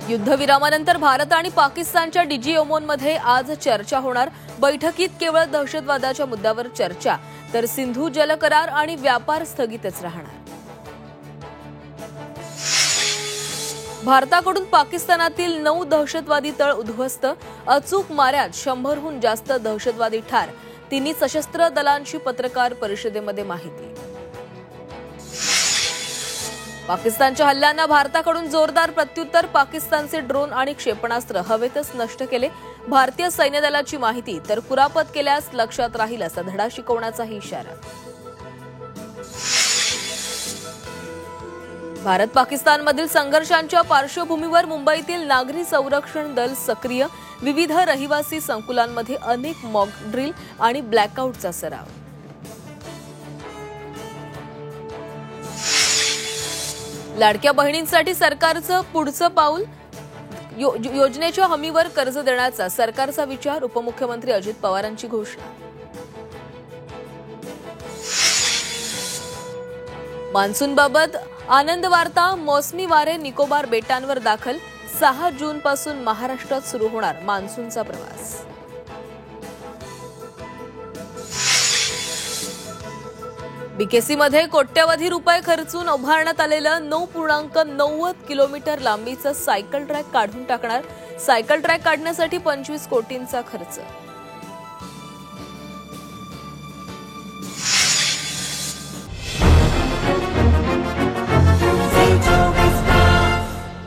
युद्धविरामानंतर भारत आणि पाकिस्तानच्या डिजिओमोनमध्ये आज चर्चा होणार। बैठकीत केवळ दहशतवादाच्या मुद्द्यावर चर्चा, तर सिंधू जल करार आणि व्यापार स्थगितच राहणार। भारताकडून पाकिस्तानातील 9 दहशतवादी तळ उद्ध्वस्त, अचूक माऱ्यात 100हून जास्त दहशतवादी ठार। तिन्ही सशस्त्र दलांची पत्रकार परिषदेमध्ये माहिती। पाकिस्तानच्या हल्ल्यांना भारताकडून जोरदार प्रत्युत्तर, पाकिस्तानचे ड्रोन आणि क्षेपणास्त्र हवेतच नष्ट केले। भारतीय सैन्य दलाची माहिती, तर कुरापत केल्यास लक्षात राहील असा धडा शिकवण्याचाही इशारा। भारत पाकिस्तानमधील संघर्षांच्या पार्श्वभूमीवर मुंबईतील नागरी संरक्षण दल सक्रिय, विविध रहिवासी संकुलांमध्ये अनेक मॉक ड्रिल आणि ब्लॅकआउटचा सराव। लाडक्या बहिणींसाठी सरकारचं पुढचं पाऊल, योजनेच्या हमीवर कर्ज देण्याचा सरकारचा विचार, उपमुख्यमंत्री अजित पवारांची घोषणा। मान्सूनबाबत आनंद वार्ता, मोसमी वारे निकोबार बेटांवर दाखल, 6 जूनपासून महाराष्ट्रात सुरू होणार मान्सूनचा प्रवास। बीकेसीमध्ये कोट्यवधी रुपये खर्चून उभारण्यात आलेलं 9.90 किलोमीटर लांबीचं सायकल ट्रॅक काढून टाकणार। सायकल ट्रॅक काढण्यासाठी 25 कोटींचा खर्च।